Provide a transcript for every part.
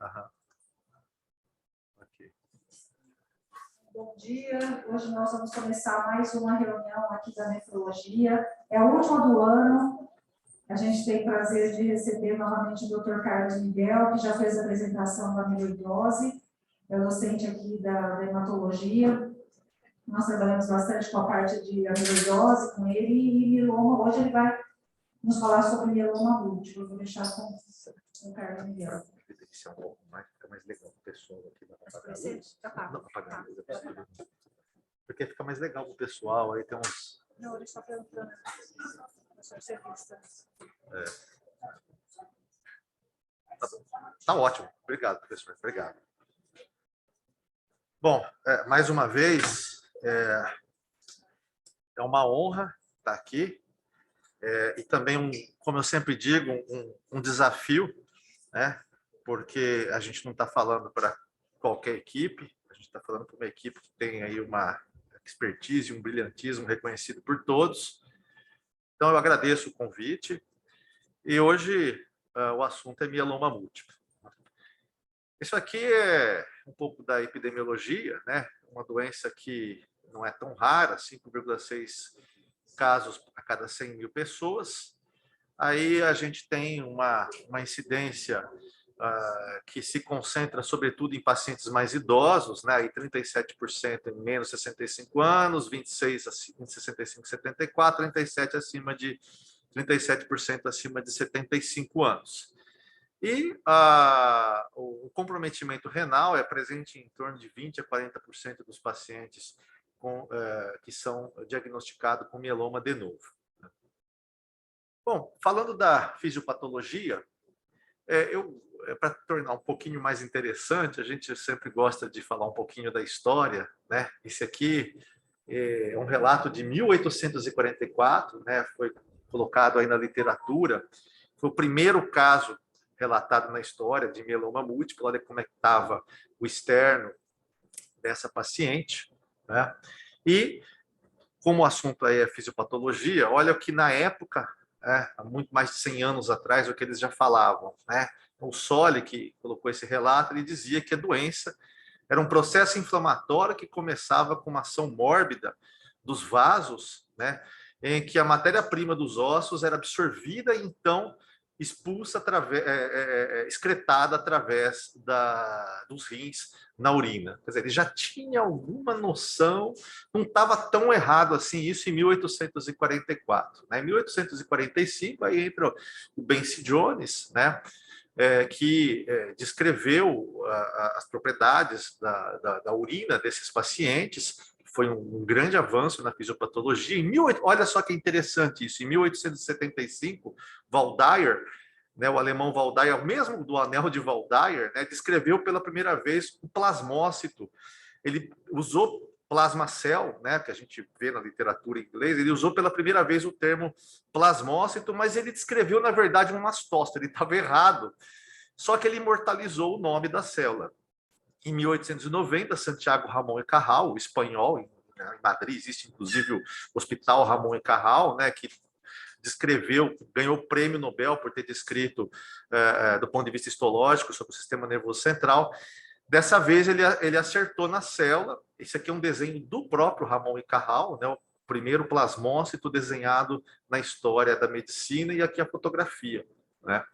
Aham. Okay. Bom dia, hoje nós vamos começar mais uma reunião aqui da nefrologia. É a última do ano. A gente tem o prazer de receber novamente o Dr. Carlos Miguel, que já fez a apresentação da amiloidose, é o docente aqui da hematologia. Nós trabalhamos bastante com a parte de amiloidose com ele, e mieloma. Hoje ele vai nos falar sobre mieloma múltiplo. Eu vou deixar com o Carlos Miguel. Evidenciar um pouco mais, fica mais legal o pessoal aqui da Tá. Porque fica mais legal o pessoal, aí tem uns... Não, ele está perguntando. É. Tá ótimo, obrigado, professor, obrigado. Bom, mais uma vez, é uma honra estar aqui, e também, como eu sempre digo, um desafio, né? Porque a gente não está falando para qualquer equipe, a gente está falando para uma equipe que tem aí uma expertise, um brilhantismo reconhecido por todos. Então, eu agradeço o convite, e hoje o assunto é mieloma múltiplo. Isso aqui é um pouco da epidemiologia, né? Uma doença que não é tão rara, 5,6 casos a cada 100 mil pessoas. Aí a gente tem uma incidência que se concentra sobretudo em pacientes mais idosos, né? Aí 37% em menos de 65 anos, 26% acima de 65, 74, 37% acima de 75 anos. E o comprometimento renal é presente em torno de 20% a 40% dos pacientes que são diagnosticados com mieloma de novo. Bom, falando da fisiopatologia, para tornar um pouquinho mais interessante, a gente sempre gosta de falar um pouquinho da história, né? Esse aqui é um relato de 1844, né? Foi colocado aí na literatura, foi o primeiro caso relatado na história de mieloma múltiplo. Olha como é que estava o externo dessa paciente, né? E como o assunto aí é fisiopatologia, olha que na época, há muito mais de 100 anos atrás, o que eles já falavam, né? O Solli, que colocou esse relato, ele dizia que a doença era um processo inflamatório que começava com uma ação mórbida dos vasos, né? Em que a matéria-prima dos ossos era absorvida e então expulsa, excretada através dos rins na urina. Quer dizer, ele já tinha alguma noção, não estava tão errado assim isso em 1844. Né? Em 1845, aí entra o Benci Jones, né? Que descreveu as propriedades da urina desses pacientes. Foi um grande avanço na fisiopatologia. Olha só que interessante isso, em 1875, Waldeyer, né, o alemão Waldeyer, mesmo do anel de Waldeyer, né, descreveu pela primeira vez o plasmócito. Ele usou plasmacell, né, que a gente vê na literatura em inglês, ele usou pela primeira vez o termo plasmócito, mas ele descreveu, na verdade, um mastócito, ele estava errado. Só que ele imortalizou o nome da célula. Em 1890, Santiago Ramón y Cajal, o espanhol, em Madrid existe inclusive o Hospital Ramón y Cajal, né, que descreveu, ganhou o prêmio Nobel por ter descrito, do ponto de vista histológico, sobre o sistema nervoso central. Dessa vez ele acertou na célula. Esse aqui é um desenho do próprio Ramón y Cajal, né, o primeiro plasmócito desenhado na história da medicina, e aqui a fotografia, né?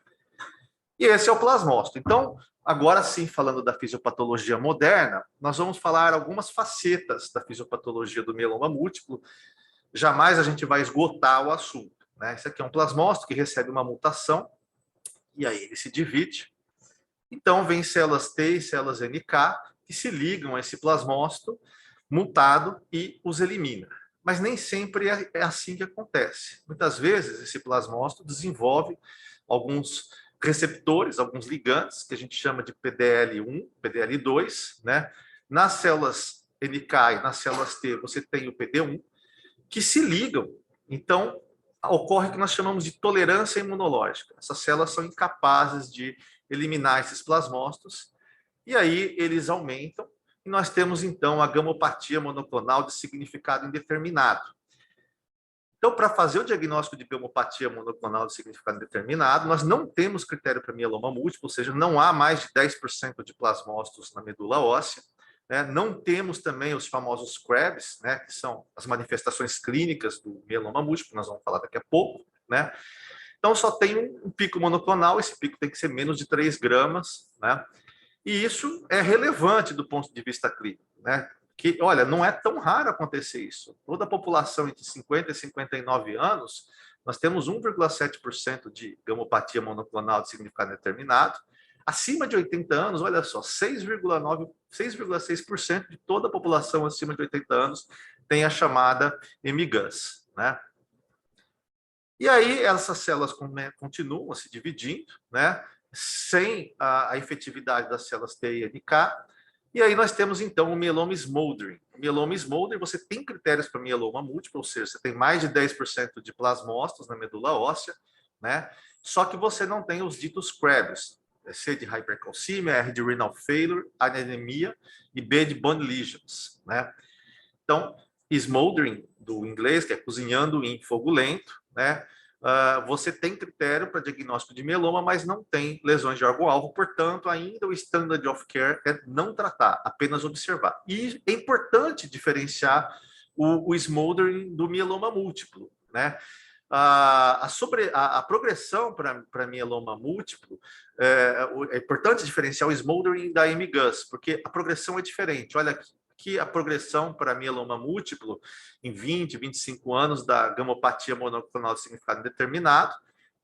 E esse é o plasmócito. Então, agora sim, falando da fisiopatologia moderna, nós vamos falar algumas facetas da fisiopatologia do mieloma múltiplo. Jamais a gente vai esgotar o assunto, né? Esse aqui é um plasmócito que recebe uma mutação, e aí ele se divide. Então, vem células T e células NK que se ligam a esse plasmócito mutado e os elimina. Mas nem sempre é assim que acontece. Muitas vezes, esse plasmócito desenvolve alguns receptores, alguns ligantes, que a gente chama de PDL1, PDL2, né? Nas células NK e nas células T, você tem o PD1, que se ligam. Então, ocorre o que nós chamamos de tolerância imunológica. Essas células são incapazes de eliminar esses plasmócitos, e aí eles aumentam, e nós temos, então, a gamopatia monoclonal de significado indeterminado. Então, para fazer o diagnóstico de gamopatia monoclonal de significado indeterminado, nós não temos critério para mieloma múltiplo, ou seja, não há mais de 10% de plasmócitos na medula óssea, né? Não temos também os famosos CRABs, né, que são as manifestações clínicas do mieloma múltiplo, nós vamos falar daqui a pouco, né? Então, só tem um pico monoclonal, esse pico tem que ser menos de 3 gramas, né? E isso é relevante do ponto de vista clínico, né? Que, olha, não é tão raro acontecer isso. Toda a população entre 50 e 59 anos, nós temos 1,7% de gamopatia monoclonal de significado determinado. Acima de 80 anos, olha só, 6,6% de toda a população acima de 80 anos tem a chamada MGUS, né? E aí essas células continuam se dividindo, né? Sem a efetividade das células T e NK. E aí nós temos, então, o mieloma smoldering. O mieloma smoldering, você tem critérios para mieloma múltiplo, ou seja, você tem mais de 10% de plasmócitos na medula óssea, né? Só que você não tem os ditos CRABs, C de hypercalcemia, R de renal failure, anemia e B de bone lesions, né? Então, smoldering, do inglês, que é cozinhando em fogo lento, né? Você tem critério para diagnóstico de mieloma, mas não tem lesões de órgão-alvo, portanto, ainda o standard of care é não tratar, apenas observar. E é importante diferenciar o smoldering do mieloma múltiplo, né? A progressão para mieloma múltiplo, é importante diferenciar o smoldering da MGUS, porque a progressão é diferente. Olha aqui, a progressão para mieloma múltiplo em 20, 25 anos da gamopatia monoclonal de significado indeterminado,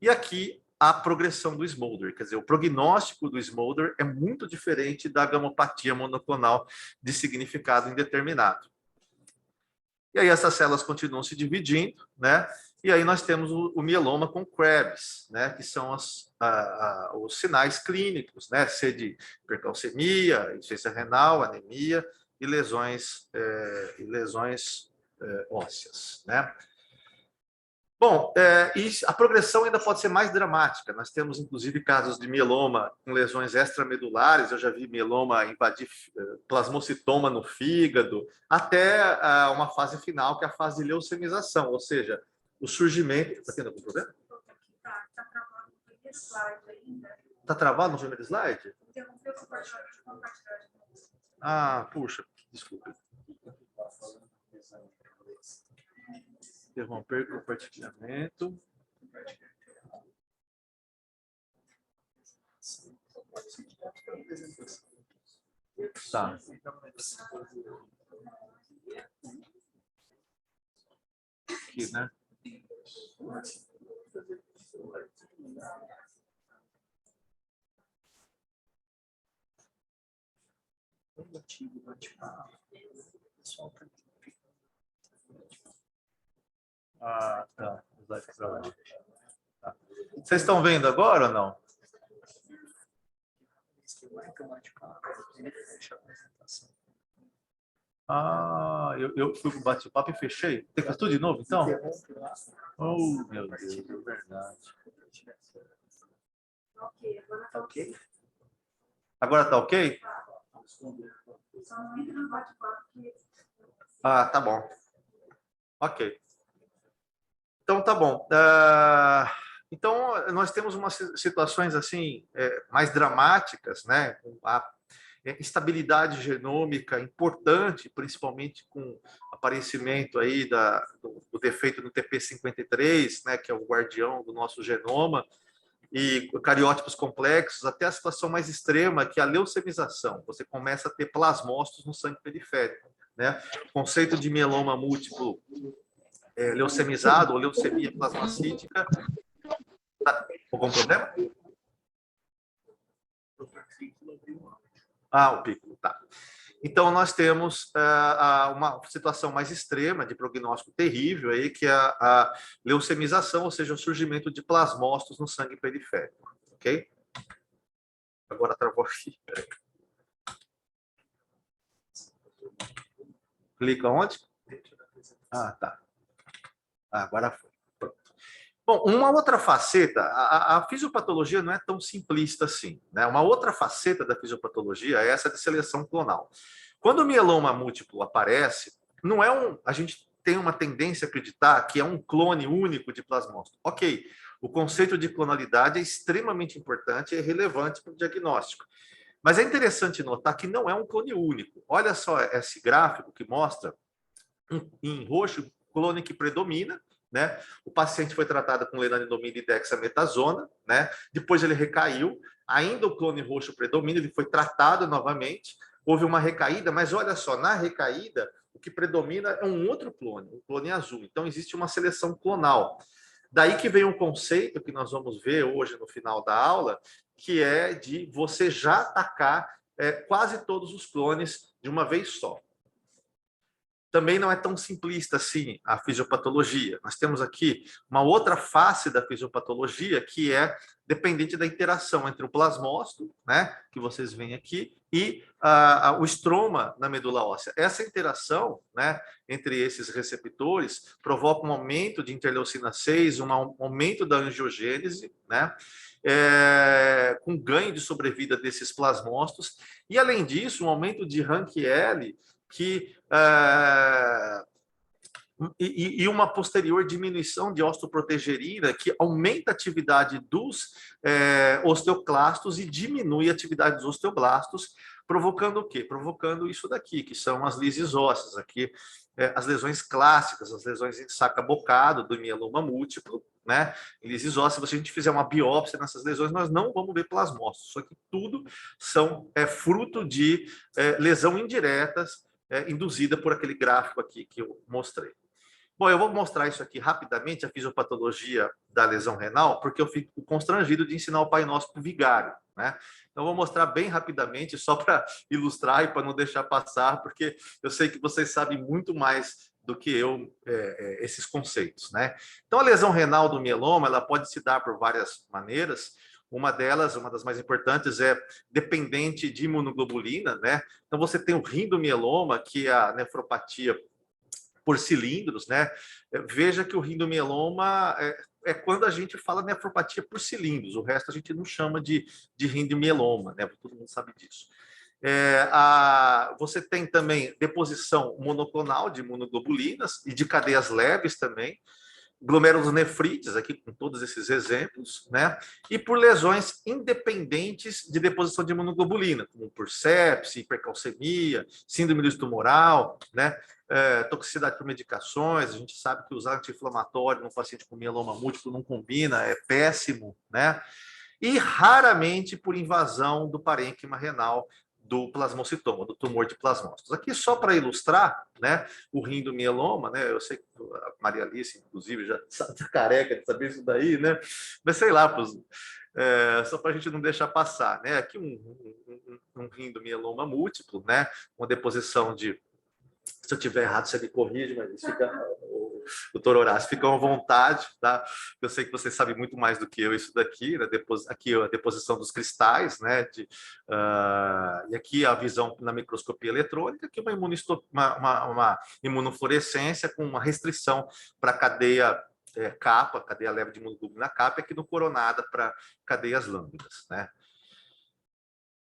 e aqui a progressão do smolder, quer dizer, o prognóstico do smolder é muito diferente da gamopatia monoclonal de significado indeterminado. E aí essas células continuam se dividindo, né? E aí nós temos o mieloma com CRABs, né? Que são os sinais clínicos, né? C de hipercalcemia, insuficiência renal, anemia e lesões ósseas, né? Bom, e a progressão ainda pode ser mais dramática. Nós temos, inclusive, casos de mieloma com lesões extramedulares. Eu já vi mieloma invadir plasmocitoma no fígado, até uma fase final, que é a fase de leucemização, ou seja, o surgimento... Está tendo algum problema? Está travado no primeiro slide ainda. Está travado no primeiro slide? Interrompeu o compartilhamento de compartilhar. Ah, puxa, desculpe. Interromper o compartilhamento. Tá. Aqui, né? Ah, tá. Tá. Vocês estão vendo agora ou não? Ah, eu fui para o bate-papo e fechei. Tem que fazer tudo de novo, então? Oh, meu Deus, é verdade. Ok. Agora tá ok? Só não entra no bate-papo. Ah, tá bom. Ok. Então, tá bom. Então, nós temos umas situações assim mais dramáticas, né? A estabilidade genômica importante, principalmente com o aparecimento aí do defeito no TP53, né? Que é o guardião do nosso genoma, e cariótipos complexos, até a situação mais extrema, que é a leucemização. Você começa a ter plasmócitos no sangue periférico, né? O conceito de mieloma múltiplo leucemizado ou leucemia plasmacítica. Algum problema? Ah, o pico, tá. Então, nós temos uma situação mais extrema, de prognóstico terrível, aí, que é a leucemização, ou seja, o surgimento de plasmócitos no sangue periférico. Ok? Agora travou aqui. Clica onde? Ah, tá. Agora foi. Pronto. Bom, uma outra faceta, a fisiopatologia não é tão simplista assim, né? Uma outra faceta da fisiopatologia é essa de seleção clonal. Quando o mieloma múltiplo aparece, não é a gente tem uma tendência a acreditar que é um clone único de plasmócito. Ok, o conceito de clonalidade é extremamente importante e relevante para o diagnóstico. Mas é interessante notar que não é um clone único. Olha só esse gráfico que mostra, em roxo, o clone que predomina, né? O paciente foi tratado com lenalidomida e dexametasona, né? Depois ele recaiu, ainda o clone roxo predomina, ele foi tratado novamente, houve uma recaída, mas olha só, na recaída, o que predomina é um outro clone, o clone azul. Então, existe uma seleção clonal. Daí que vem um conceito que nós vamos ver hoje no final da aula, que é de você já atacar quase todos os clones de uma vez só. Também não é tão simplista assim a fisiopatologia. Nós temos aqui uma outra face da fisiopatologia que é dependente da interação entre o plasmócito, né, que vocês veem aqui, e o estroma na medula óssea. Essa interação, né, entre esses receptores provoca um aumento de interleucina 6, um aumento da angiogênese, né, com ganho de sobrevida desses plasmócitos, e além disso, um aumento de rank-L que e uma posterior diminuição de osteoprotegerina que aumenta a atividade dos osteoclastos e diminui a atividade dos osteoblastos, provocando o quê? Provocando isso daqui, que são as lises ósseas, aqui as lesões clássicas, as lesões em saca-bocado do mieloma múltiplo, né? Em lises ósseas, se a gente fizer uma biópsia nessas lesões, nós não vamos ver plasmócitos, só que tudo são fruto de lesão indiretas, induzida por aquele gráfico aqui que eu mostrei. Bom, eu vou mostrar isso aqui rapidamente, a fisiopatologia da lesão renal, porque eu fico constrangido de ensinar o Pai Nosso para o vigário, né? Então, eu vou mostrar bem rapidamente, só para ilustrar e para não deixar passar, porque eu sei que vocês sabem muito mais do que eu esses conceitos, né? Então, a lesão renal do mieloma, ela pode se dar por várias maneiras. Uma delas, uma das mais importantes, é dependente de imunoglobulina, né? Então, você tem o rindomieloma, que é a nefropatia por cilindros, né? Veja que o rindomieloma é quando a gente fala nefropatia por cilindros, o resto a gente não chama de rindomieloma, né? Todo mundo sabe disso. Você tem também deposição monoclonal de imunoglobulinas e de cadeias leves também, glomerulonefrites, aqui com todos esses exemplos, né? E por lesões independentes de deposição de imunoglobulina, como por sepse, hipercalcemia, síndrome do tumoral, né? Toxicidade por medicações, a gente sabe que usar anti-inflamatório num paciente com mieloma múltiplo não combina, é péssimo, né? E raramente por invasão do parênquima renal do plasmocitoma, do tumor de plasmócitos. Aqui só para ilustrar, né, o rindomieloma, né, eu sei que a Maria Alice, inclusive, já está careca de saber isso daí, né, mas sei lá, só para a gente não deixar passar, né, aqui um rindomieloma múltiplo, né, uma deposição de, se eu tiver errado, você me corrige, mas isso fica... Doutor Horácio, ficam à vontade, tá? Eu sei que você sabe muito mais do que eu isso daqui, né? Aqui a deposição dos cristais, né? E aqui a visão na microscopia eletrônica, aqui uma imunofluorescência com uma restrição para a cadeia capa, cadeia leve de imunoglobulina capa, e aqui no coronada para cadeias lâmbidas, né?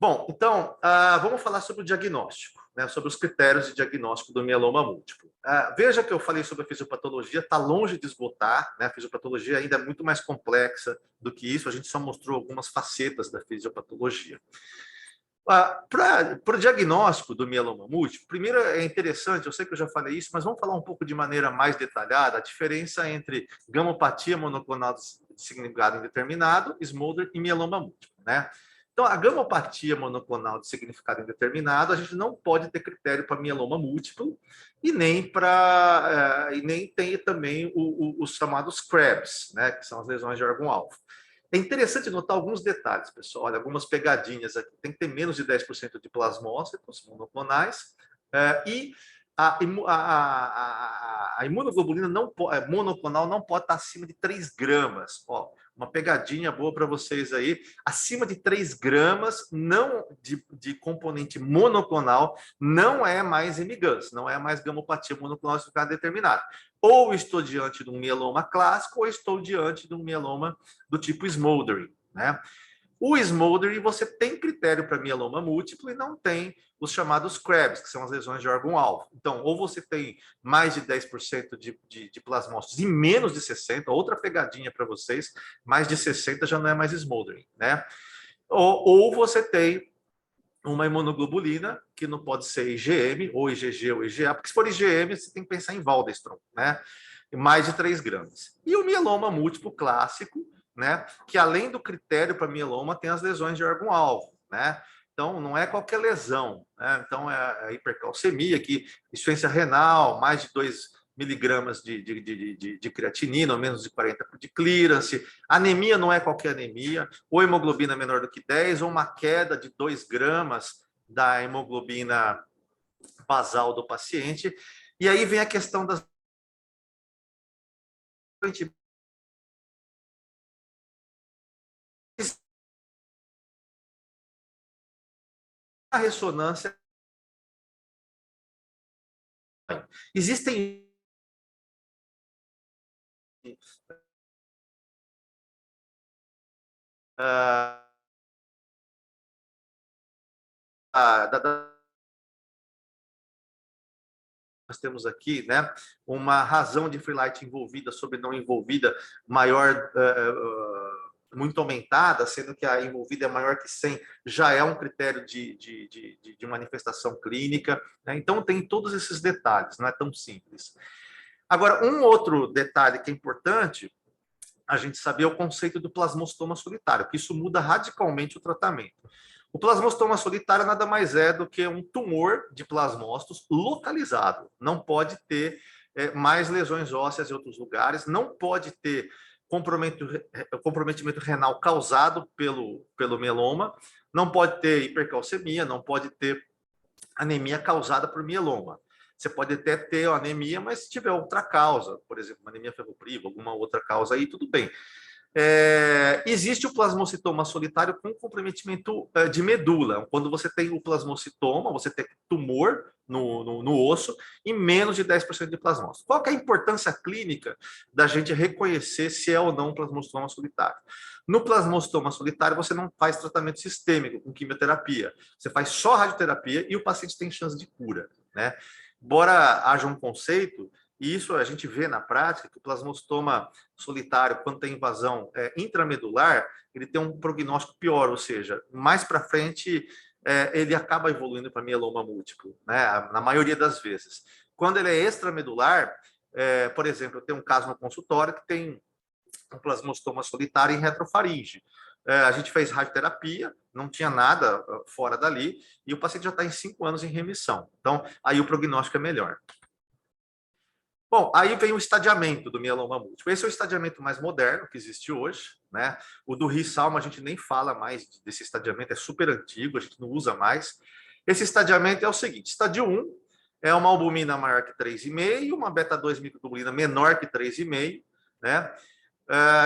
Bom, então, vamos falar sobre o diagnóstico, né, sobre os critérios de diagnóstico do mieloma múltiplo. Veja que eu falei sobre a fisiopatologia, está longe de esgotar, né, a fisiopatologia ainda é muito mais complexa do que isso, a gente só mostrou algumas facetas da fisiopatologia. Para o diagnóstico do mieloma múltiplo, primeiro é interessante, eu sei que eu já falei isso, mas vamos falar um pouco de maneira mais detalhada a diferença entre gamopatia monoclonal de significado indeterminado, smolder e mieloma múltiplo, né? Então, a gamopatia monoclonal de significado indeterminado, a gente não pode ter critério para mieloma múltiplo e nem tem também os chamados CRABs, né, que são as lesões de órgão-alvo. É interessante notar alguns detalhes, pessoal. Olha, algumas pegadinhas aqui. Tem que ter menos de 10% de plasmócitos monoclonais e a imunoglobulina monoclonal não pode estar acima de 3 gramas. Ó, uma pegadinha boa para vocês aí. Acima de 3 gramas não de componente monoclonal não é mais MGUS, não é mais gamopatia monoclonal de significado determinado. Ou estou diante de um mieloma clássico ou estou diante de um mieloma do tipo smoldering, né? O smoldering, você tem critério para mieloma múltiplo e não tem os chamados CRABs, que são as lesões de órgão-alvo. Então, ou você tem mais de 10% de plasmócitos e menos de 60%, outra pegadinha para vocês, mais de 60% já não é mais smoldering, né? Ou você tem uma imunoglobulina, que não pode ser IgM, ou IgG, ou IgA, porque se for IgM, você tem que pensar em Waldenstrom, né? Mais de 3 gramas. E o mieloma múltiplo clássico, né? Que além do critério para mieloma, tem as lesões de órgão-alvo, né? Então, não é qualquer lesão, né? Então, é a hipercalcemia, que insuficiência renal, mais de 2 miligramas de creatinina, ou menos de 40 de clearance. Anemia não é qualquer anemia, ou hemoglobina menor do que 10, ou uma queda de 2 gramas da hemoglobina basal do paciente. E aí vem a questão das a ressonância. Existem nós temos aqui, né, uma razão de free light envolvida sobre não envolvida maior, muito aumentada, sendo que a envolvida é maior que 100, já é um critério de manifestação clínica, né? Então tem todos esses detalhes, não é tão simples. Agora, um outro detalhe que é importante a gente saber é o conceito do plasmostoma solitário, que isso muda radicalmente o tratamento. O plasmostoma solitário nada mais é do que um tumor de plasmócitos localizado. Não pode ter mais lesões ósseas em outros lugares, não pode ter comprometimento renal causado pelo mieloma, não pode ter hipercalcemia, não pode ter anemia causada por mieloma. Você pode até ter anemia, mas se tiver outra causa, por exemplo, uma anemia ferropriva, alguma outra causa aí, tudo bem. Existe o plasmocitoma solitário com comprometimento de medula. Quando você tem o plasmocitoma, você tem tumor no osso e menos de 10% de plasmócito. Qual que é a importância clínica da gente reconhecer se é ou não um plasmocitoma solitário? No plasmocitoma solitário, você não faz tratamento sistêmico com quimioterapia. Você faz só radioterapia e o paciente tem chance de cura, né? Embora haja um conceito, e isso a gente vê na prática, que o plasmocitoma solitário, quando tem invasão intramedular, ele tem um prognóstico pior, ou seja, mais para frente ele acaba evoluindo para mieloma múltiplo, né? Na maioria das vezes. Quando ele é extramedular, por exemplo, eu tenho um caso no consultório que tem um plasmocitoma solitário em retrofaringe. A gente fez radioterapia, não tinha nada fora dali, e o paciente já está em 5 anos em remissão. Então, aí o prognóstico é melhor. Bom, aí vem o estadiamento do mieloma múltiplo. Esse é o estadiamento mais moderno que existe hoje, né? O do Rie-Salma a gente nem fala mais desse estadiamento, é super antigo, a gente não usa mais. Esse estadiamento é o seguinte: estadio 1 é uma albumina maior que 3,5, uma beta-2 microglobulina menor que 3,5, né?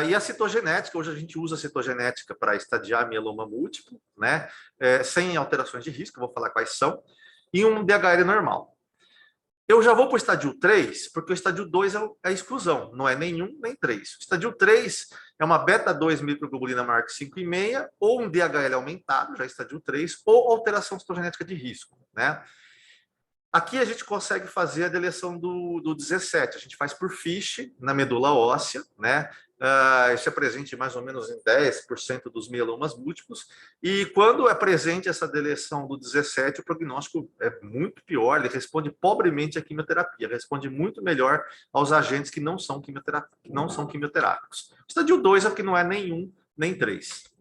E a citogenética, hoje a gente usa a citogenética para estadiar mieloma múltiplo, né? Sem alterações de risco, eu vou falar quais são, e um DHL normal. Eu já vou para o estádio 3, porque o estádio 2 é a exclusão, não é nenhum nem 3. O estádio 3 é uma beta-2 microglobulina maior que 5,5, ou um DHL aumentado, já estádio 3, ou alteração citogenética de risco, né? Aqui a gente consegue fazer a deleção do 17, a gente faz por FISH na medula óssea, né? Isso é presente mais ou menos em 10% dos mielomas múltiplos, e quando é presente essa deleção do 17, o prognóstico é muito pior, ele responde pobremente à quimioterapia, responde muito melhor aos agentes que não são quimioterápicos. O estádio 2 é que não é nenhum nem 3.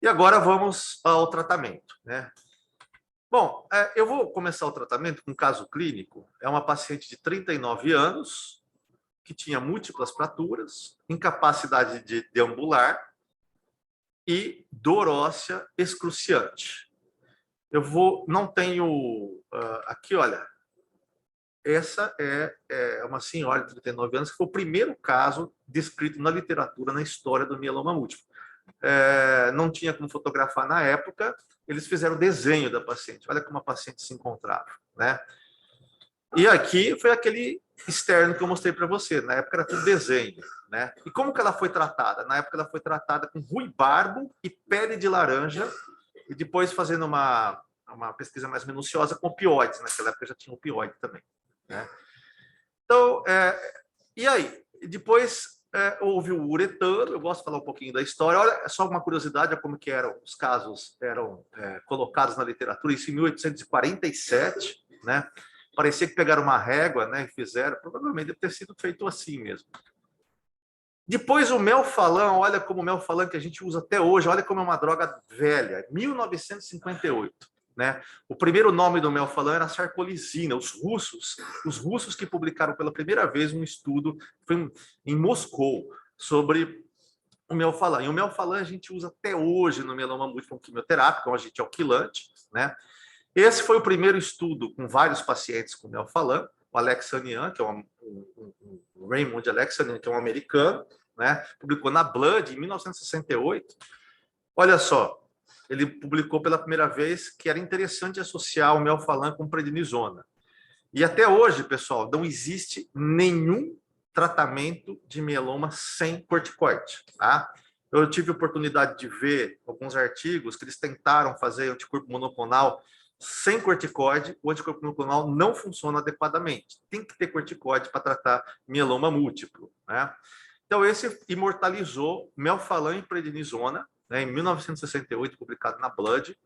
E agora vamos ao tratamento, né? Bom, eu vou começar o tratamento com um caso clínico. É uma paciente de 39 anos, que tinha múltiplas fraturas, incapacidade de deambular e dor óssea excruciante. Não tenho, aqui, olha, essa é uma senhora de 39 anos, que foi o primeiro caso descrito na literatura, na história do mieloma múltiplo. Não tinha como fotografar na época, eles fizeram o desenho da paciente. Olha como a paciente se encontrava, né? E aqui foi aquele externo que eu mostrei para você. Na época era tudo desenho, né? E como que ela foi tratada? Na época ela foi tratada com ruibarbo e pele de laranja, e depois fazendo uma pesquisa mais minuciosa com opioides. Naquela época já tinha opioide também, né? Então, e aí? Depois houve o uretano. Eu gosto de falar um pouquinho da história. Olha, só uma curiosidade, como que eram os casos eram colocados na literatura. Isso em 1847, né? Parecia que pegaram uma régua, né, e fizeram. Provavelmente deve ter sido feito assim mesmo. Depois o melfalã, olha como o melfalã que a gente usa até hoje, olha como é uma droga velha, 1958. Né? O primeiro nome do melfalã era sarcolisina. Os russos que publicaram pela primeira vez um estudo, foi em Moscou, sobre o melfalã. E o melfalã a gente usa até hoje no mieloma múltiplo quimioterápico, é um agente alquilante, né? Esse foi o primeiro estudo com vários pacientes com melfalã. O Alexanian, que é o Raymond Alexanian, que é um americano, né? Publicou na Blood em 1968. Olha só, ele publicou pela primeira vez que era interessante associar o melfalã com prednisona. E até hoje, pessoal, não existe nenhum tratamento de mieloma sem corticoide, tá? Eu tive a oportunidade de ver alguns artigos que eles tentaram fazer anticorpo monoclonal sem corticoide. O anticorpo monoclonal não funciona adequadamente. Tem que ter corticoide para tratar mieloma múltiplo, né? Então, esse imortalizou melfalã e prednisona, né, em 1968, publicado na Blood.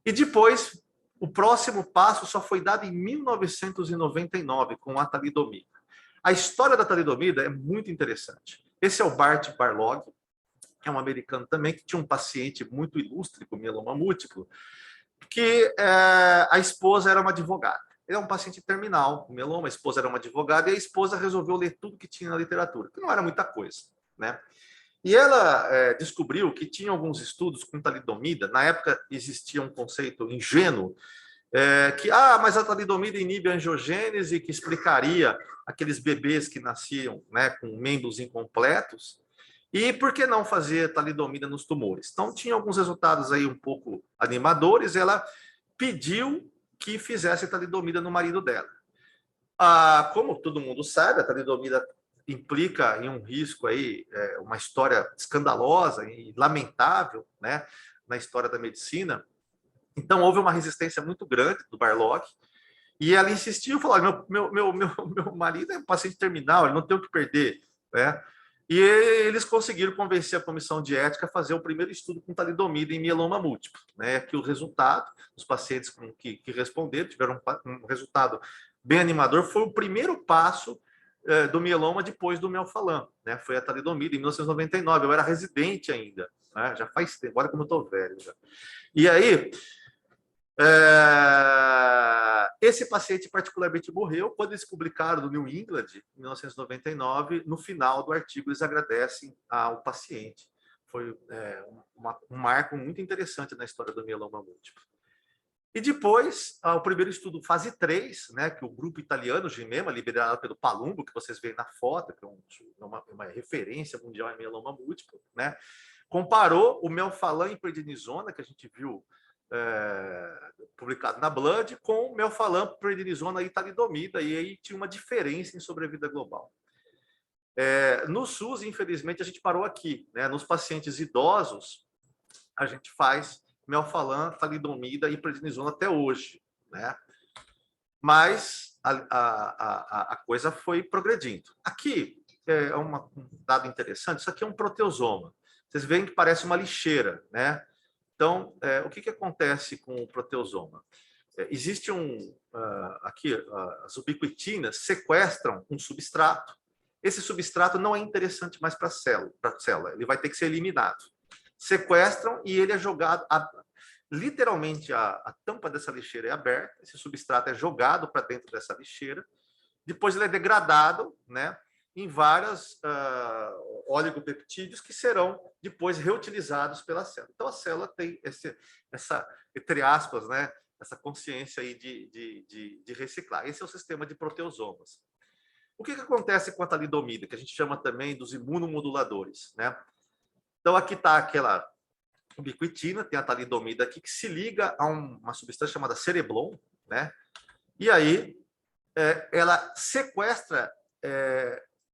E depois, o próximo passo só foi dado em 1999, com a talidomida. A história da talidomida é muito interessante. Esse é o Bart Barlog, que é um americano também, que tinha um paciente muito ilustre com mieloma múltiplo, que a esposa era uma advogada. Ele é um paciente terminal com mieloma, a esposa era uma advogada, e a esposa resolveu ler tudo que tinha na literatura, que não era muita coisa, né? E ela descobriu que tinha alguns estudos com talidomida. Na época existia um conceito ingênuo que, mas a talidomida inibe a angiogênese, que explicaria aqueles bebês que nasciam, né, com membros incompletos. E por que não fazer talidomida nos tumores? Então, tinha alguns resultados aí um pouco animadores. Ela pediu que fizesse talidomida no marido dela. Como todo mundo sabe, a talidomida implica em um risco aí, uma história escandalosa e lamentável, né, na história da medicina. Então, houve uma resistência muito grande do Barlog, e ela insistiu, falou: meu marido é um paciente terminal, ele não tem o que perder, né? E eles conseguiram convencer a comissão de ética a fazer o primeiro estudo com talidomida em mieloma múltiplo, né? Que o resultado, os pacientes que responderam tiveram um resultado bem animador. Foi o primeiro passo do mieloma depois do melfalã, né? Foi a talidomida em 1999. Eu era residente ainda, né? Já faz tempo, olha como eu estou velho já. E aí, esse paciente particularmente morreu quando eles publicaram no New England, em 1999. No final do artigo, eles agradecem ao paciente. Foi um marco muito interessante na história do mieloma múltiplo. E depois, o primeiro estudo, fase 3, né, que o grupo italiano, Gimema, liderado pelo Palumbo, que vocês veem na foto, que é uma referência mundial em mieloma múltiplo, né, comparou o melfalã e prednisona, que a gente viu publicado na Blood, com o melfalã, prednisona e talidomida, e aí tinha uma diferença em sobrevida global. No SUS, infelizmente, a gente parou aqui, né? Nos pacientes idosos, a gente faz melfalã, talidomida e prednisona até hoje, né? Mas a coisa foi progredindo. Aqui é um dado interessante. Isso aqui é um proteosoma. Vocês veem que parece uma lixeira, né? Então, o que acontece com o proteosoma? Existe aqui, as ubiquitinas sequestram um substrato. Esse substrato não é interessante mais para a célula, ele vai ter que ser eliminado. Sequestram e ele é jogado, literalmente a tampa dessa lixeira é aberta, esse substrato é jogado para dentro dessa lixeira, depois ele é degradado, né, em vários oligopeptídeos que serão depois reutilizados pela célula. Então, a célula tem essa, entre aspas, né, essa consciência aí de reciclar. Esse é o sistema de proteosomas. O que acontece com a talidomida, que a gente chama também dos imunomoduladores, né? Então, aqui está aquela ubiquitina, tem a talidomida aqui, que se liga a uma substância chamada cereblon, né? E aí, ela sequestra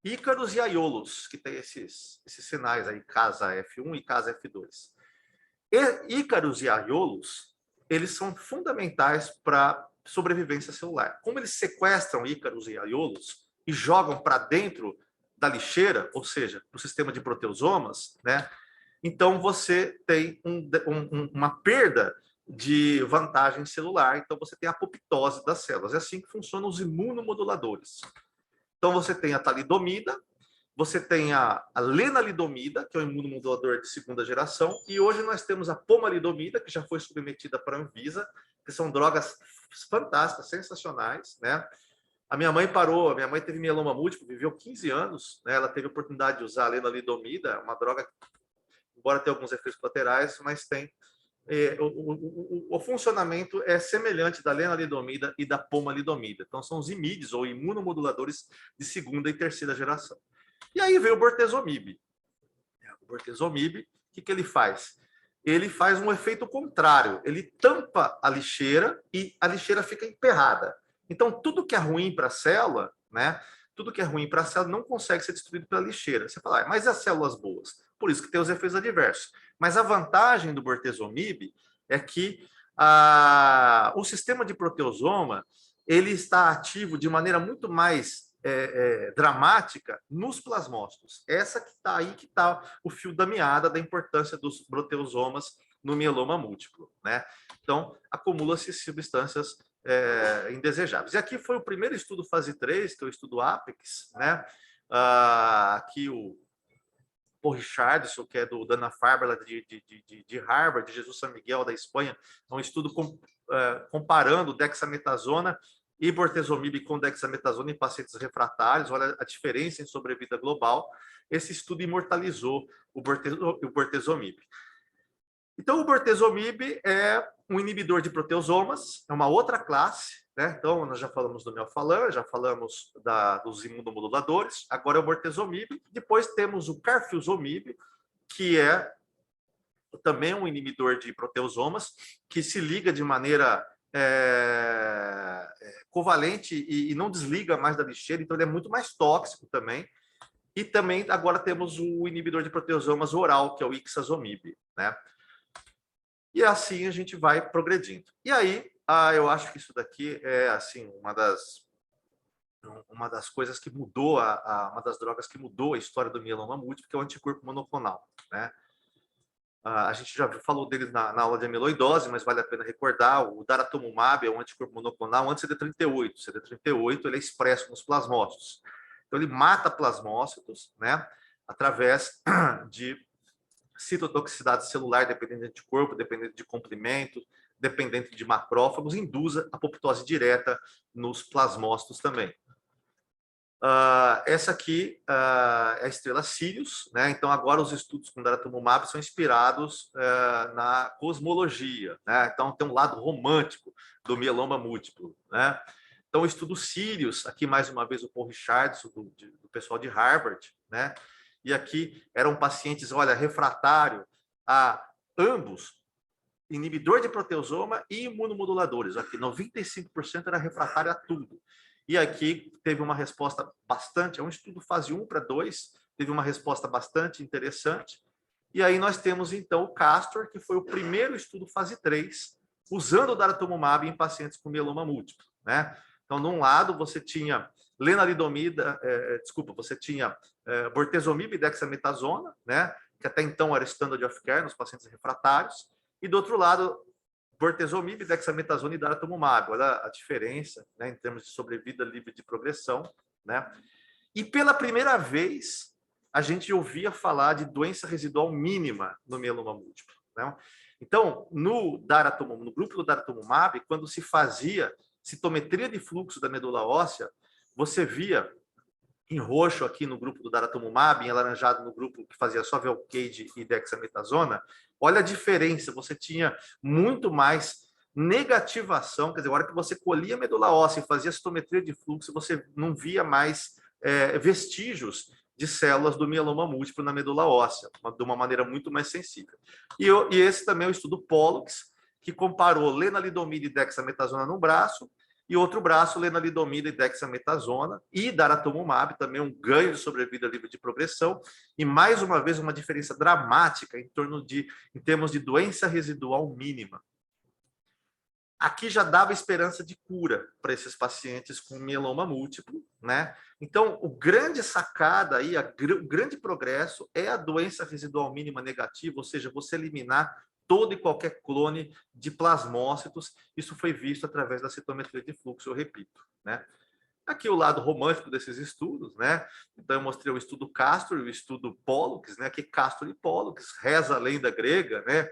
ícaros e aiolos, que tem esses sinais aí, casa F1 e casa F2. E ícaros e aiolos, eles são fundamentais para sobrevivência celular. Como eles sequestram ícaros e aiolos e jogam para dentro da lixeira, ou seja, para o sistema de proteosomas, né? Então você tem uma perda de vantagem celular, então você tem a apoptose das células. É assim que funcionam os imunomoduladores. Então você tem a talidomida, você tem a lenalidomida, que é o imunomodulador de segunda geração, e hoje nós temos a pomalidomida, que já foi submetida para a Anvisa, que são drogas fantásticas, sensacionais, né? A minha mãe teve mieloma múltiplo, viveu 15 anos, né? Ela teve a oportunidade de usar a lenalidomida, uma droga, embora tenha alguns efeitos colaterais, mas tem o funcionamento é semelhante da lenalidomida e da pomalidomida. Então, são os IMIDs, ou imunomoduladores de segunda e terceira geração. E aí veio o bortezomib. O bortezomib, o que ele faz? Ele faz um efeito contrário. Ele tampa a lixeira e a lixeira fica emperrada. Então, tudo que é ruim para a célula, né? Tudo que é ruim para a célula não consegue ser destruído pela lixeira. Você fala, mas e as células boas? Por isso que tem os efeitos adversos. Mas a vantagem do bortezomib é que o sistema de proteosoma ele está ativo de maneira muito mais dramática nos plasmócitos. Essa que está aí, que está o fio da meada da importância dos proteosomas no mieloma múltiplo, né? Então, acumula-se substâncias indesejáveis. E aqui foi o primeiro estudo fase 3, que é o estudo APEX, né? Aqui o Paul Richardson, que é do Dana-Farber de Harvard, de Jesus San Miguel da Espanha, é um estudo comparando dexametasona e bortezomib com dexametasona em pacientes refratários. Olha a diferença em sobrevida global. Esse estudo imortalizou o bortezomib. Então, o bortezomib é um inibidor de proteosomas, é uma outra classe, né? Então, nós já falamos do melphalan, já falamos dos imunomoduladores, agora é o bortezomib. Depois temos o carfilzomib, que é também um inibidor de proteosomas, que se liga de maneira covalente e não desliga mais da lixeira, então ele é muito mais tóxico também. E também agora temos o inibidor de proteosomas oral, que é o ixazomib, né? E assim a gente vai progredindo. E aí, eu acho que isso daqui é assim uma das coisas que mudou, uma das drogas que mudou a história do mieloma múltiplo, que é o anticorpo monoclonal, né? A gente já falou dele na aula de amiloidose, mas vale a pena recordar, o daratumumab é um anticorpo monoclonal anti-CD38. O CD38 ele é expresso nos plasmócitos. Então, ele mata plasmócitos, né, através de citotoxicidade celular, dependente de anticorpo, dependente de comprimento, dependente de macrófagos, induz a apoptose direta nos plasmócitos também. Essa aqui é a estrela Sirius, né? Então agora os estudos com daratumumab são inspirados na cosmologia, né? Então tem um lado romântico do mieloma múltiplo, né? Então o estudo Sirius, aqui mais uma vez o Paul Richardson do pessoal de Harvard, né? E aqui eram pacientes, olha, refratário a ambos, inibidor de proteosoma e imunomoduladores. Aqui 95% era refratário a tudo. E aqui teve uma resposta bastante, é um estudo fase 1 para 2, teve uma resposta bastante interessante. E aí nós temos, então, o CASTOR, que foi o primeiro estudo fase 3, usando o daratumumab em pacientes com mieloma múltiplo, né? Então, de um lado, você tinha lenalidomida, você tinha bortezomib e dexametasona, né? Que até então era standard of care nos pacientes refratários. E do outro lado, bortezomib, dexametasona e daratumumab. Olha a diferença, né, em termos de sobrevida livre de progressão, né? E pela primeira vez a gente ouvia falar de doença residual mínima no mieloma múltiplo, né? Então, no grupo do daratumumab, quando se fazia citometria de fluxo da medula óssea, você via em roxo aqui no grupo do daratumumab, em alaranjado no grupo que fazia só Velcade e dexametasona. Olha a diferença, você tinha muito mais negativação, quer dizer, a hora que você colhia a medula óssea e fazia citometria de fluxo, você não via mais vestígios de células do mieloma múltiplo na medula óssea, de uma maneira muito mais sensível. E esse também é o estudo Pollux, que comparou lenalidomida e dexametasona no braço e outro braço, lenalidomida e dexametasona, e daratumumab, também um ganho de sobrevida livre de progressão, e mais uma vez uma diferença dramática em termos de doença residual mínima. Aqui já dava esperança de cura para esses pacientes com mieloma múltiplo, né? Então, o grande sacada aí, o grande progresso é a doença residual mínima negativa, ou seja, você eliminar todo e qualquer clone de plasmócitos. Isso foi visto através da citometria de fluxo, eu repito, né? Aqui o lado romântico desses estudos, né? Então eu mostrei o estudo Castor e o estudo Pollux, né? Que Castor e Pollux, reza a lenda grega, né?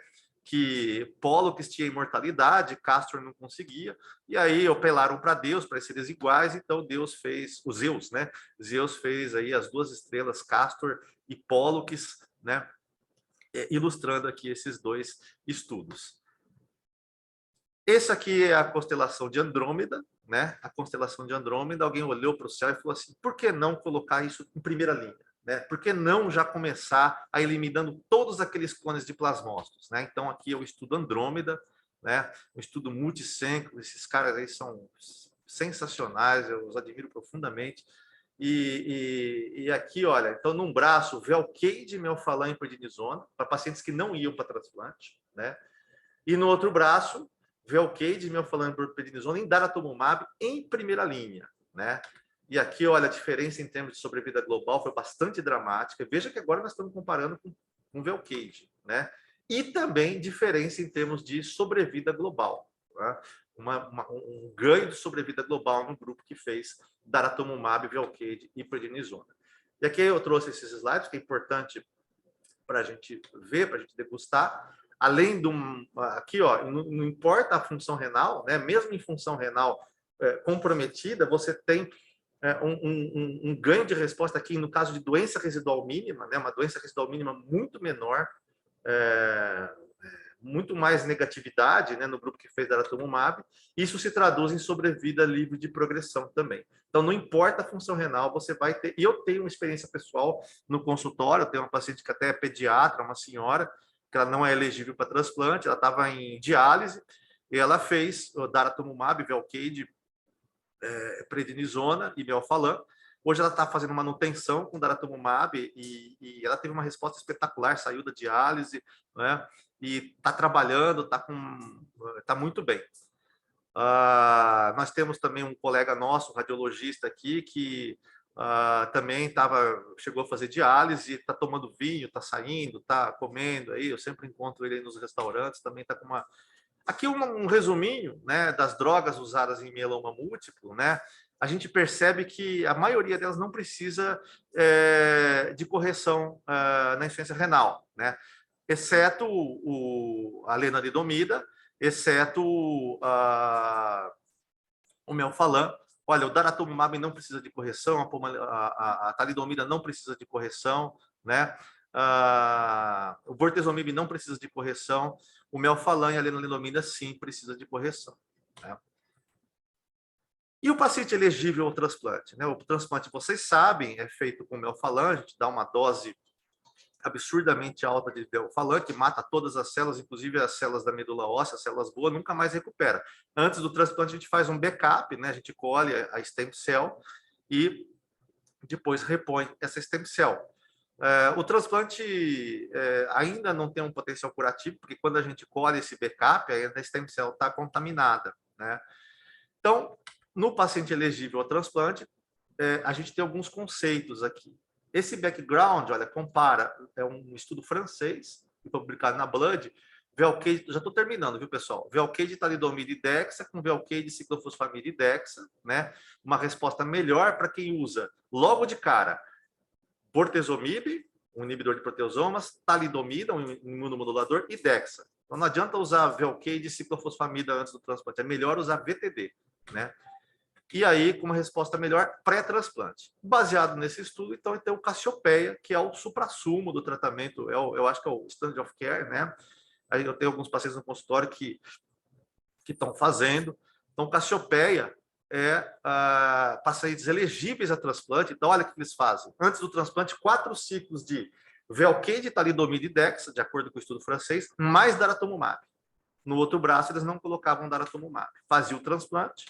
Que Pollux tinha imortalidade, Castor não conseguia, e aí apelaram para Deus, para seres iguais, então Deus fez, o Zeus, né? Zeus fez aí as duas estrelas, Castor e Pollux, né? Ilustrando aqui esses dois estudos. Esse aqui é a constelação de Andrômeda, né? A constelação de Andrômeda, alguém olhou para o céu e falou assim, por que não colocar isso em primeira linha? Né? Por que não já começar a eliminando todos aqueles clones de plasmócitos? Né? Então, aqui é o estudo Andrômeda, né? Um estudo multicêncrico, esses caras aí são sensacionais, eu os admiro profundamente. E aqui, olha, então, num braço, Velcade, melphalan e prednisona, para pacientes que não iam para transplante, né? E no outro braço, Velcade, melphalan e prednisona em daratumumab em primeira linha, né? E aqui, olha, a diferença em termos de sobrevida global foi bastante dramática. Veja que agora nós estamos comparando com Velcade, né? E também diferença em termos de sobrevida global, né? Um ganho de sobrevida global no grupo que fez daratumumab, Velcade e prednisona. E aqui eu trouxe esses slides, que é importante para a gente ver, para a gente degustar. Além do... Aqui, ó, não importa a função renal, né? Mesmo em função renal comprometida, você tem um ganho de resposta aqui, no caso de doença residual mínima, né? Uma doença residual mínima muito menor, muito mais negatividade, né, no grupo que fez daratumumab. Isso se traduz em sobrevida livre de progressão também. Então, não importa a função renal, você vai ter... E eu tenho uma experiência pessoal no consultório, eu tenho uma paciente que até é pediatra, uma senhora, que ela não é elegível para transplante, ela estava em diálise, e ela fez o daratumumab, Velcade, prednisona e melphalan. Hoje ela está fazendo manutenção com daratumumab e ela teve uma resposta espetacular, saiu da diálise, né? E está trabalhando, está muito bem. Nós temos também um colega nosso, um radiologista aqui, que também chegou a fazer diálise, está tomando vinho, está saindo, está comendo aí. Eu sempre encontro ele aí nos restaurantes, também está com uma... Aqui um resuminho, né, das drogas usadas em mieloma múltiplo, né? A gente percebe que a maioria delas não precisa de correção na insuficiência renal, né? Exceto a lenalidomida, exceto o melphalan. Olha, o daratumumab não precisa de correção, a talidomida não precisa de correção, né? O bortezomib não precisa de correção, o melphalan e a lenalidomida sim precisa de correção, né? E o paciente elegível ao transplante, né? O transplante, vocês sabem, é feito com melphalan, a gente dá uma dose absurdamente alta de melphalan, que mata todas as células, inclusive as células da medula óssea, as células boas, nunca mais recupera. Antes do transplante, a gente faz um backup, né? A gente colhe a stem cell e depois repõe essa stem cell. O transplante ainda não tem um potencial curativo, porque quando a gente colhe esse backup, ainda a stem cell está contaminada, né? Então, no paciente elegível ao transplante, a gente tem alguns conceitos aqui. Esse background, olha, compara, é um estudo francês, publicado na Blood, Velcade, já estou terminando, viu, pessoal? Velcade, talidomida e dexa, com Velcade, ciclofosfamida e dexa, né? Uma resposta melhor para quem usa, logo de cara, bortezomib, um inibidor de proteosomas, talidomida, um imunomodulador, e dexa. Então, não adianta usar Velcade e ciclofosfamida antes do transplante, é melhor usar VTD, né? E aí, com uma resposta melhor, pré-transplante. Baseado nesse estudo, então, tem o Cassiopeia, que é o suprassumo do tratamento, eu acho que é o standard of care, né? Aí eu tenho alguns pacientes no consultório que estão fazendo. Então, Cassiopeia pacientes elegíveis a transplante. Então, olha o que eles fazem. Antes do transplante, 4 ciclos de Velcade, talidomida e dexa, de acordo com o estudo francês, mais daratumumab. No outro braço, eles não colocavam daratumumab. Fazia o transplante,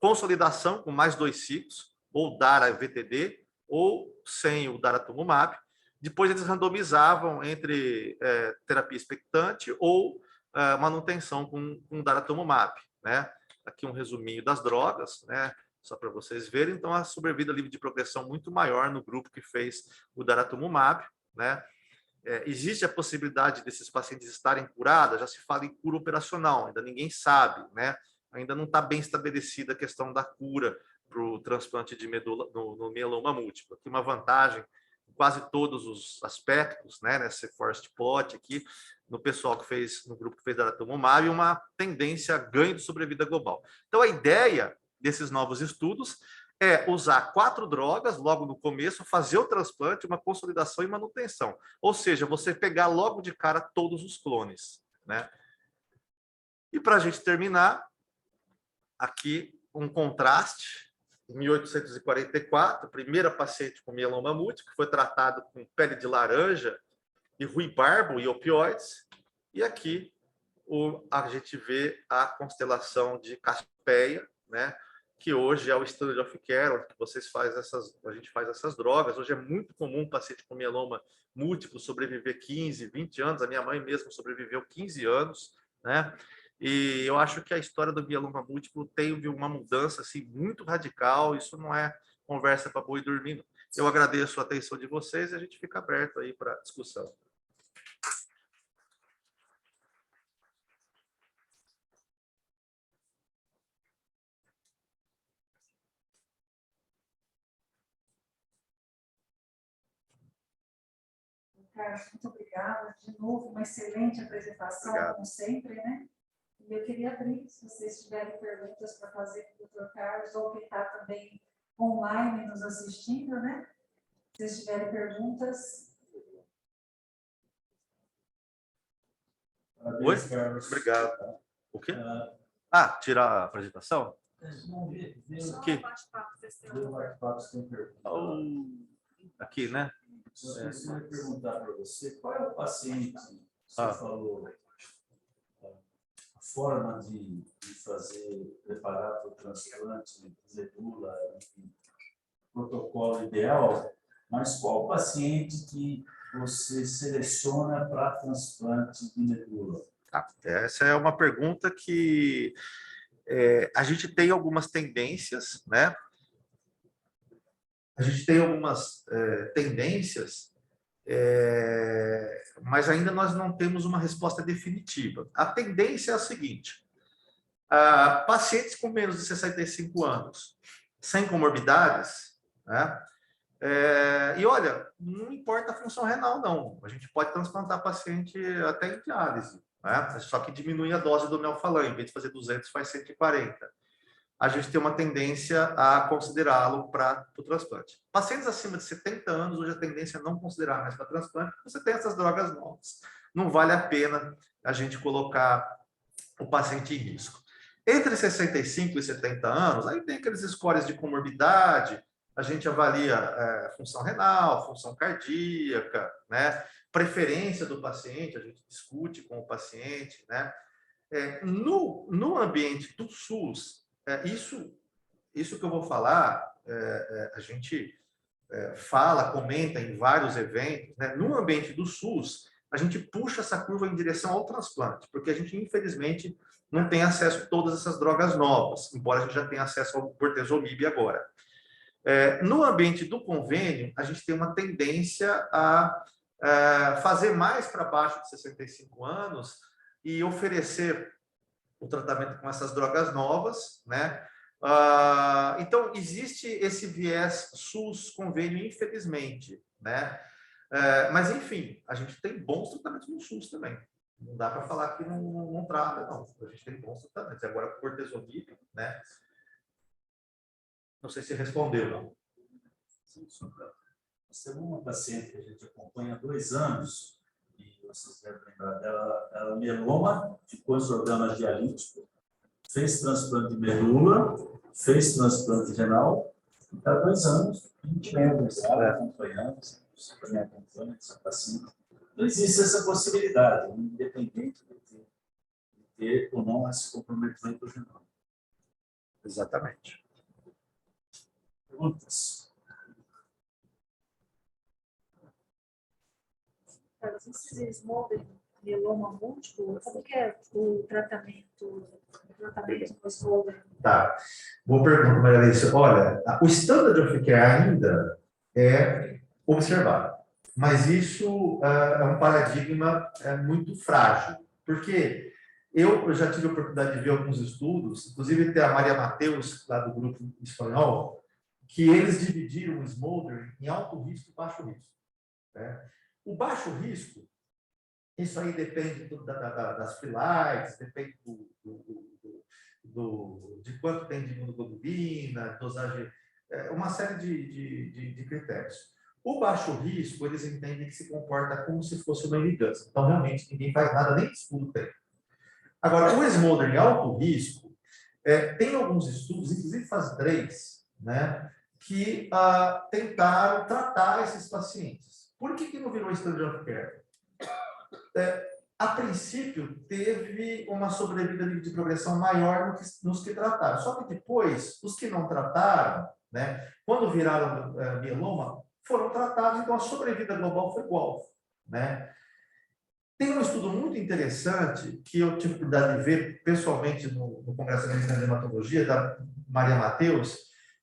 consolidação com mais 2 ciclos, ou Dara-VTD, ou sem o daratumumab. Depois eles randomizavam entre terapia expectante ou manutenção com daratumumab, né? Aqui um resuminho das drogas, né? Só para vocês verem. Então, a sobrevida livre de progressão muito maior no grupo que fez o daratumumab, né? Existe a possibilidade desses pacientes estarem curados, já se fala em cura operacional, ainda ninguém sabe, né? Ainda não está bem estabelecida a questão da cura para o transplante de medula no mieloma múltiplo. Aqui uma vantagem em quase todos os aspectos, né? Nesse forest plot aqui, no pessoal que fez, no grupo que fez daratumumab, uma tendência a ganho de sobrevida global. Então, a ideia desses novos estudos é usar 4 drogas logo no começo, fazer o transplante, uma consolidação e manutenção. Ou seja, você pegar logo de cara todos os clones, né? E para a gente terminar, aqui um contraste. Em 1844, primeira paciente com mieloma múltiplo, que foi tratado com pele de laranja e ruibarbo e opioides. E aqui a gente vê a constelação de Cassiopeia, né? Que hoje é o standard of care, onde a gente faz essas drogas. Hoje é muito comum um paciente com mieloma múltiplo sobreviver 15, 20 anos. A minha mãe mesmo sobreviveu 15 anos, né? E eu acho que a história do mieloma múltiplo teve uma mudança assim, muito radical. Isso não é conversa para boi dormindo. Eu agradeço a atenção de vocês e a gente fica aberto aí para discussão. Carlos, muito obrigada. De novo, uma excelente apresentação, Obrigado. como sempre, né? E eu queria abrir, se vocês tiverem perguntas para fazer para o Dr. Carlos, ou que está também online nos assistindo, né? Se vocês tiverem perguntas. Oi? Obrigado. O quê? Tirar a apresentação? Aqui. Aqui, né? Eu queria perguntar para você, qual é o paciente, você falou, a forma de fazer, preparar para o transplante de medula, enfim, protocolo ideal, mas qual o paciente que você seleciona para transplante de medula? Essa é uma pergunta que a gente tem algumas tendências, né? A gente tem algumas tendências, mas ainda nós não temos uma resposta definitiva. A tendência é a seguinte: pacientes com menos de 65 anos, sem comorbidades, né? E olha, não importa a função renal, não. A gente pode transplantar paciente até em diálise, né? Só que diminui a dose do melphalan, em vez de fazer 200, faz 140. A gente tem uma tendência a considerá-lo para o transplante. Pacientes acima de 70 anos, hoje a tendência é não considerar mais para transplante, porque você tem essas drogas novas. Não vale a pena a gente colocar o paciente em risco. Entre 65 e 70 anos, aí tem aqueles scores de comorbidade, a gente avalia função renal, função cardíaca, né? Preferência do paciente, a gente discute com o paciente, né? No ambiente do SUS, isso que eu vou falar, a gente fala, comenta em vários eventos, né? No ambiente do SUS, a gente puxa essa curva em direção ao transplante, porque a gente, infelizmente, não tem acesso a todas essas drogas novas, embora a gente já tenha acesso ao bortezomib agora. No ambiente do convênio, a gente tem uma tendência a fazer mais para baixo de 65 anos e oferecer o tratamento com essas drogas novas, né? Então, existe esse viés SUS-convênio, infelizmente, né? Mas, enfim, a gente tem bons tratamentos no SUS também. Não dá para falar que não trata, não. A gente tem bons tratamentos. E agora, com o bortezomib, né? Não sei se respondeu, não. Sim, nós temos uma paciente que a gente acompanha há 2 anos, e vocês devem lembrar dela, ela mieloma, ficou em programa dialítico, fez transplante de medula, fez transplante renal, e está há 2 anos, a gente lembra dela, acompanhando, você também acompanha essa paciente. Não existe essa possibilidade, independente de ter ou não esse comprometimento renal. Exatamente. Perguntas? Carlos, esses Smolder mieloma múltiplo, como que é o tratamento com Smolder? Tá. Boa pergunta, Maria Alice. Olha, o standard of care ainda é observar, mas isso é um paradigma muito frágil, porque eu já tive a oportunidade de ver alguns estudos, inclusive tem a Maria Mateus, lá do grupo espanhol, que eles dividiram o Smolder em alto risco e baixo risco, né? O baixo risco, isso aí depende das phyllites, depende de quanto tem de imunoglobulina, dosagem, uma série de critérios. O baixo risco, eles entendem que se comporta como se fosse uma irrigância. Então, realmente, ninguém faz nada, nem estudo tem. Agora, o Smolder em alto risco, tem alguns estudos, inclusive fase 3, né, que tentaram tratar esses pacientes. Por que não virou standard of care? A princípio, teve uma sobrevida de progressão maior nos que trataram. Só que depois, os que não trataram, né, quando viraram mieloma, foram tratados, então a sobrevida global foi igual, né? Tem um estudo muito interessante que eu tive a oportunidade de ver pessoalmente no Congresso Americano de Hematologia, da Maria Mateus,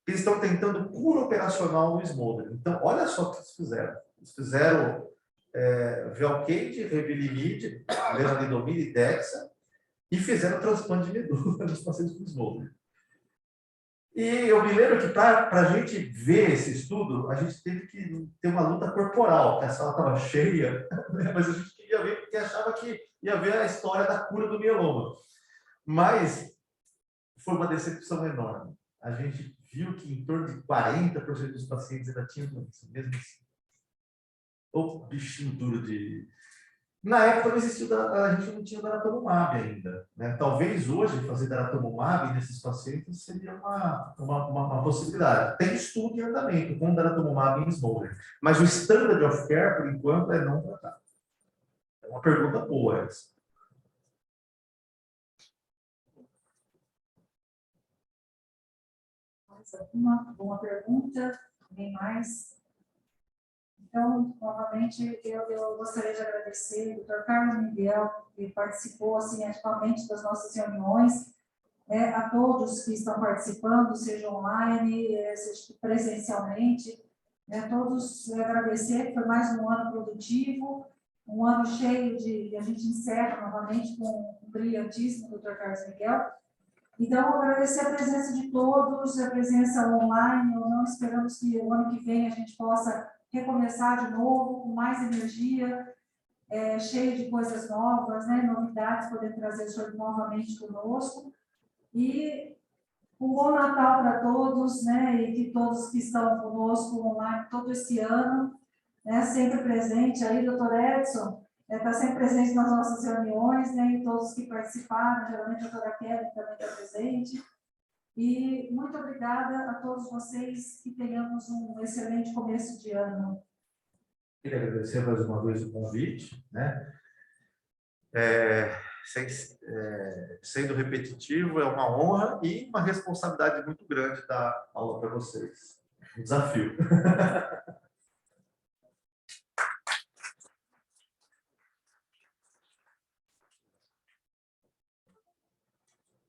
que eles estão tentando cura operacional no Smolder. Então, olha só o que eles fizeram. Eles fizeram Velcade, Revlimid, lenalidomida e Dexa, e fizeram transplante de medula nos pacientes com Smolder. E eu me lembro que para a gente ver esse estudo, a gente teve que ter uma luta corporal, porque a sala estava cheia, mas a gente queria ver porque achava que ia ver a história da cura do mieloma. Mas foi uma decepção enorme. A gente viu que em torno de 40% dos pacientes ainda tinham doença, mesmo assim. O bichinho duro de... Na época não existia, a gente não tinha daratumumab ainda, né? Talvez hoje fazer daratumumab nesses pacientes seria uma possibilidade. Tem estudo em andamento com daratumumab em Smolder, mas o standard of care, por enquanto, é não tratar. É uma pergunta boa essa. Mais alguma pergunta? Alguém mais? Então, novamente, eu gostaria de agradecer o Dr. Carlos Miguel, que participou assim, ativamente das nossas reuniões, a todos que estão participando, seja online, seja presencialmente, todos agradecer, que foi mais um ano produtivo, um ano cheio de... A gente encerra novamente com um brilhantíssimo Dr. Carlos Miguel. Então, agradecer a presença de todos, a presença online ou não, esperamos que o ano que vem a gente possa recomeçar de novo, com mais energia, cheio de coisas novas, né, novidades, poder trazer o senhor novamente conosco. E um bom Natal para todos, né, e que todos que estão conosco online todo esse ano, né, sempre presente. Aí, doutor Edson, está sempre presente nas nossas reuniões, né, e todos que participaram, geralmente a doutora Kelly também está presente. E muito obrigada a todos vocês, que tenhamos um excelente começo de ano. Queria agradecer mais uma vez o convite, né? Sendo repetitivo, é uma honra e uma responsabilidade muito grande dar aula para vocês. Um desafio.